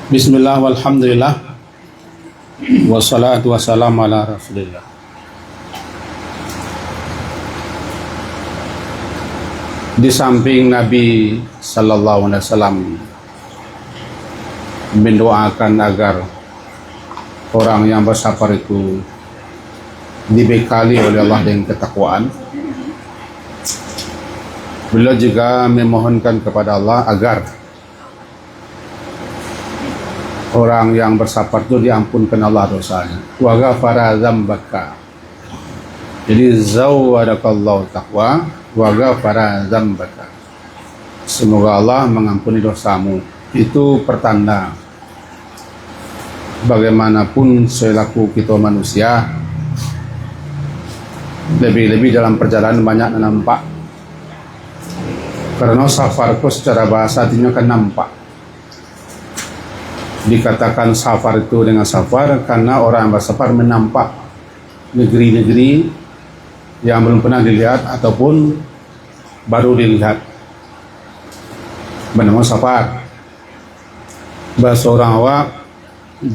Bismillah walhamdulillah wassalatu wassalamu ala rasulillah. Di samping Nabi sallallahu alaihi wasallam mendoakan agar orang yang bersabar itu dibekali oleh Allah dengan ketakwaan, beliau juga memohonkan kepada Allah agar orang yang bersabar itu diampunkan Allah dosanya. Wa ghafara dzambaka. Jadi zawadakallahu taqwa wa ghafara dzambaka. Semoga Allah mengampuni dosamu. Itu pertanda bagaimanapun selaku kita manusia, lebih-lebih dalam perjalanan banyak nampak. Karena safar itu secara bahasa artinya kan nampak. Dikatakan safar itu dengan safar karena orang yang bersabar menampak negeri-negeri yang belum pernah dilihat ataupun baru dilihat, bernama safar. Bahasa orang awak,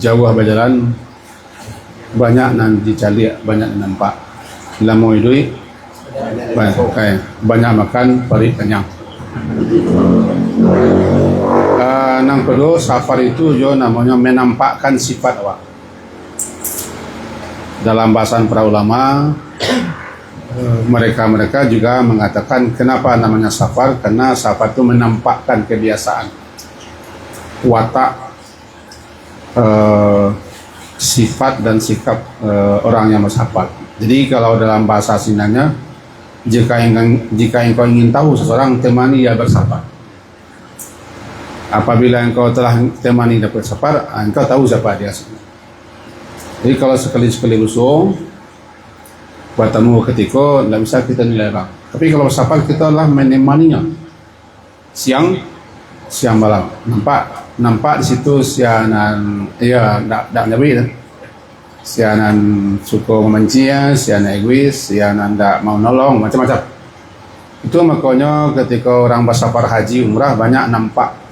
jauh berjalan banyak nanti cari, banyak nampak. Lama hidup banyak makan, perih kenyang. Nang kedua, safar itu juga namanya menampakkan sifat awak. Dalam bahasan para ulama, mereka juga mengatakan kenapa namanya safar, karena safar itu menampakkan kebiasaan, watak, sifat dan sikap orang yang bersabar. Jadi kalau dalam bahasa Sindanya, jika engkau ingin tahu seseorang, temani dia bersabar. Apabila engkau telah temani dia bersabar, engkau tahu siapa dia sebenarnya. Jadi kalau sekali-sekali busuk bertemu ketika, tidak bisa kita nilai orang. Tapi kalau bersabar, kita adalah menemaninya siang malam. Nampak di situ sianan, ya tidak nabi kan. Sianan suka membenci, sianan egois, sianan tidak mau nolong, macam-macam. Itu makanya ketika orang bersabar haji umrah banyak nampak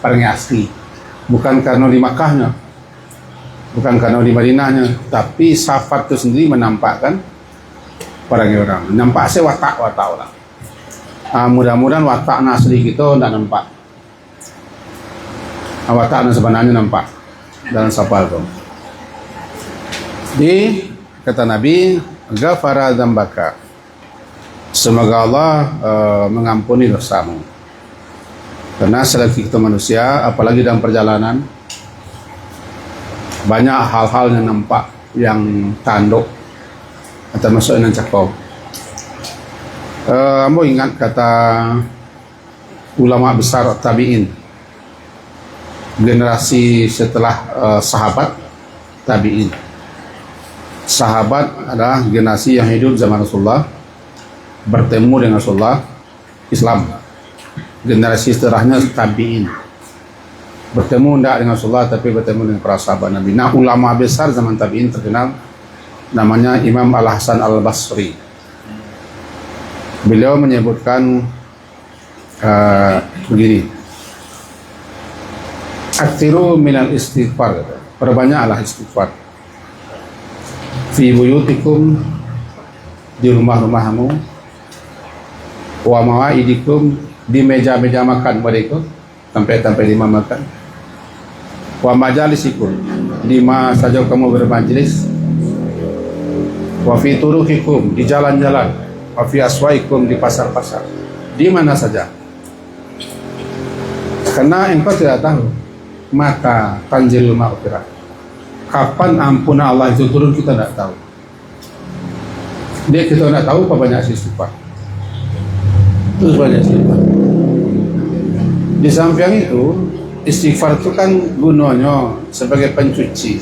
orangnya asli, bukan karena di Makkahnya, bukan karena di Madinahnya, tapi safar itu sendiri menampakkan orang, nampak saya watak orang. Mudah-mudahan watak asli kita tidak nampak, watak sebenarnya nampak dalam safar itu. Di kata Nabi, ghafara dzambaka, semoga Allah mengampuni dosamu. Karena selagi kita manusia, apalagi dalam perjalanan, banyak hal-hal yang nampak, yang tanduk, termasuk yang cakap. Kamu ingat kata ulama besar tabi'in, generasi setelah sahabat tabi'in. Sahabat adalah generasi yang hidup zaman Rasulullah, bertemu dengan Rasulullah, Islam. Generasi setelahnya tabi'in, bertemu tidak dengan Rasulullah tapi bertemu dengan para sahabat Nabi. Nah, ulama besar zaman tabi'in terkenal namanya Imam Al-Hasan Al-Basri. Beliau menyebutkan begini, aktsiru minal istighfar, perbanyaklah istighfar, fi buyutikum, di rumah-rumahmu, wa mawaidikum, di meja-meja makan mereka, sampai di mana makan, wa majalisikum, di mana saja kamu bermajlis, wa fi turuqikum, di jalan-jalan, wa fi aswaikum, di pasar-pasar, di mana saja. Karena engkau tidak tahu maka tanzilul maghfirah, kapan ampunan Allah itu turun, kita tidak tahu. Kita tidak tahu apa banyak istighfar. Terus banyak istighfar. Di samping itu, istighfar itu kan gunanya sebagai pencuci,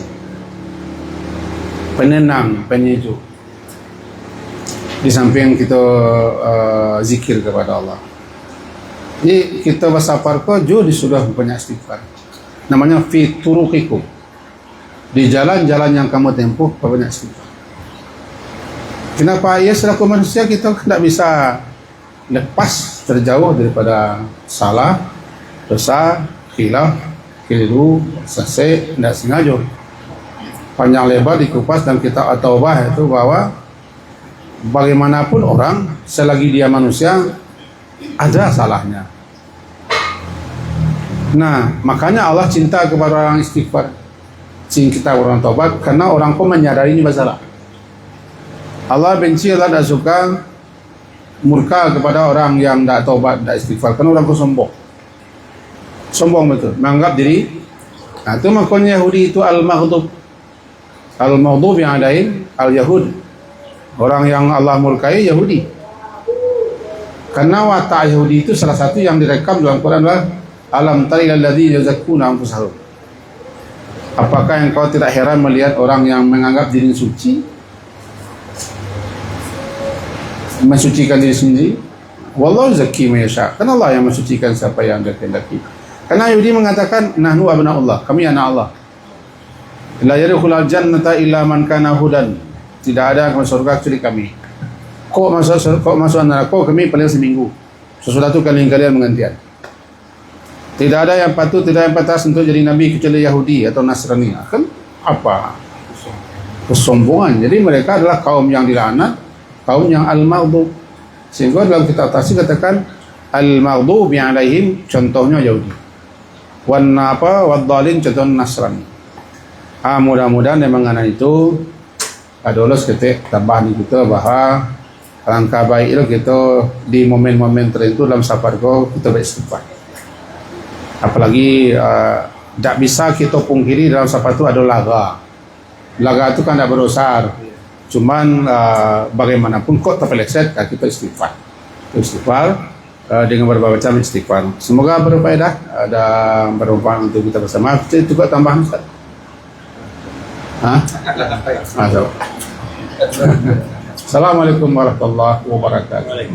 penenang, penyejuk. Di samping kita zikir kepada Allah. Jadi kita bersabar kok juga sudah banyak istighfar. Namanya fi turuqikum, di jalan-jalan yang kamu tempuh banyak istighfar. Kenapa? Ya selaku manusia kita tidak bisa lepas terjauh daripada salah, dosa, khilaf, keliru, selesai, tidak sengaja. Panjang lebar dikupas dan kita at-taubah itu bahwa bagaimanapun orang selagi dia manusia ada salahnya. Nah, makanya Allah cinta kepada orang istighfar, cinta orang taubat, karena orang pun menyadari ini masalah. Allah benci, Allah tidak suka, murka kepada orang yang tidak taubat, tidak istighfar, karena orang itu sombong betul, menganggap diri. Nah, itu makanya Yahudi itu al-maghdub yang adain al-Yahud, orang yang Allah murkai Yahudi. Karena watak Yahudi itu salah satu yang direkam dalam Quran adalah alam taril ladzina yuzakkuna anfusahum. Apakah engkau tidak heran melihat orang yang menganggap diri suci, mensucikan diri sendiri? Wallahu zakki man yasha. Karena Allah yang mensucikan siapa yang Dia kehendaki. Karena Yahudi mengatakan nahnu abnaullah, kami anak Allah. La yadkhulul jannata illa man kana hudan. Tidak ada yang masuk surga kecuali kami. Kok masuk neraka kami paling seminggu. Sesudah itu kalian menggantian. Tidak ada yang patut, tidak yang pantas untuk jadi nabi kecuali Yahudi atau Nasrani. Kan apa? Kesombongan. Jadi mereka adalah kaum yang dilaknat, kaum yang al-maghdub. Sehingga dalam kitab tafsir katakan al-maghdub yang alaihim contohnya Yahudi. Wadhalin contohnya Nasrani. Mudah-mudahan mengenai itu ada ulas kita tambahan kita bahwa langkah baik itu kita di momen-momen tertentu dalam safar kita beristighfar. Apalagi tak bisa kita pungkiri dalam safar itu ada laga. Laga itu kan tidak berdosa. Cuman bagaimanapun kok terpeleset kita istighfar. Dengan berbagai macam istighfar. Semoga berfaedah, ada bermanfaat untuk kita bersama. Itu juga tambahan Ustaz. Assalamualaikum warahmatullahi wabarakatuh.